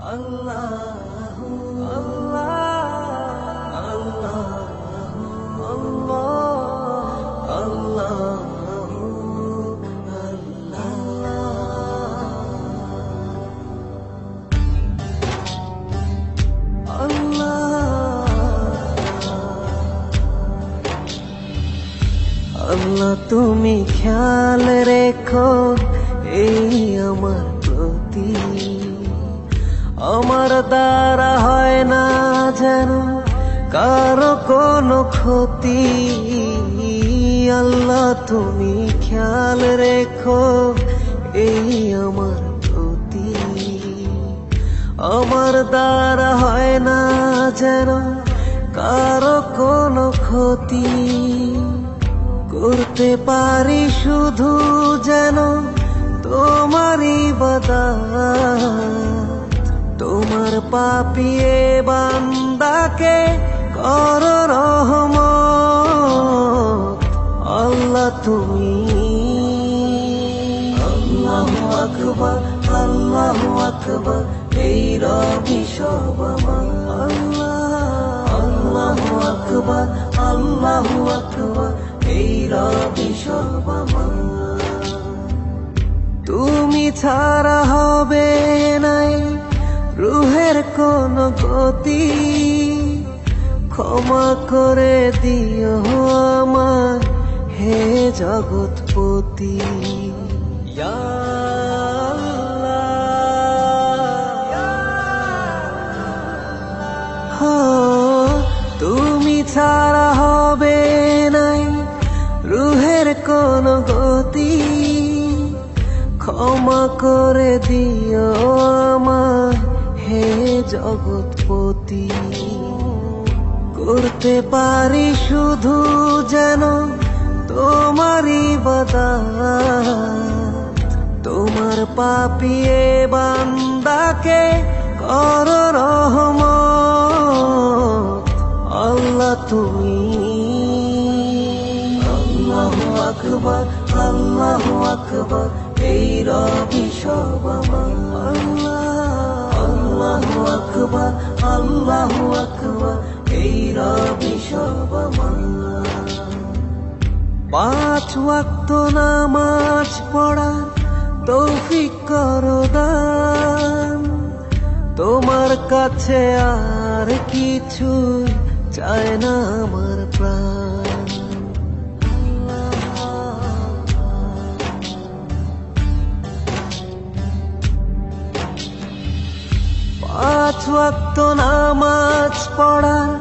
আল্লাহ আল্লাহ আল্লাহ আল্লাহ আল্লাহ, তুমি খেয়াল রেখো এই আমার প্রতি, আমার দ্বারা হয় না যেন কারো কোনো ক্ষতি। আল্লাহ, তুমি খেয়াল রেখো এই আমার প্রতি, আমার দ্বারা হয় না যেন কারো কোনো ক্ষতি। করতে পারি শুধু যেন তোমারই ইবাদত, তোমার পাপিয়ে বান্দাকে করো রহমত। আল্লাহ, তুমি আল্লাহু আকবার, আল্লাহু আকবার, এই রবি সব আমার। আল্লাহু আকবার, আল্লাহু আকবার, এই রবি সব আমার। তুমি ছাড়া হবে নাই রুহের কোন গতি, ক্ষমা করে দিও আমার হে জগৎপতি। ইয়া আল্লাহ, তুমি ছাড়া হবে নাই রুহের কোন গতি, ক্ষমা করে দিও আমার হে জগৎপতি। করতে পারি শুধু যেন তোমারই ইবাদত, তোমার পাপিয়ে বান্দাকে করো রহমত। আল্লাহ, তুমি আল্লাহু আকবার, আল্লাহু আকবার, এই রবি সব আমার। আল্লাহু আকবার, আল্লাহু আকবার, এই রবি সব আমার। 5 ওয়াক্ত নামাজ পড়ার তৌফিক করো দান, তোমার কাছে আর কিছু চায় না আমার প্রাণ। 5 ওয়াক্ত নামাজ পড়ার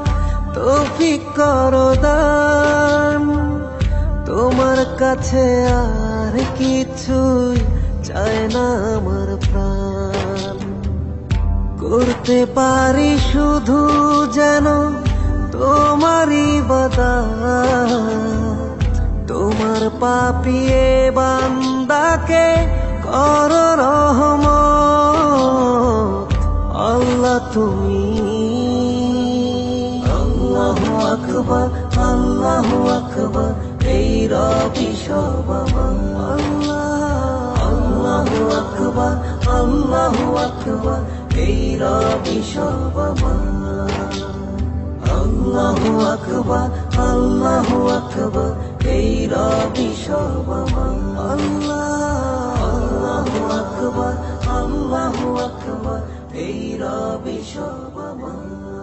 তৌফিক করো দান, তোমার কাছে আর কিছুই চায় না আমার প্রাণ। করতে পারি শুধু যেন তোমারই ইবাদত, তোমার পাপিয়ে বান্দাকে করো রহমত। আল্লাহ, তুমি আল্লাহু আকবার, আল্লাহু আকবার, এই রবি সব আমার। আল্লাহু আকবার, আল্লাহু আকবার, এই রবি সব আমার। আল্লাহু আকবার, আল্লাহু আকবার, এই রবি সব আমার। আল্লাহু আকবার, আল্লাহু আকবার, এই রবি সব আমার।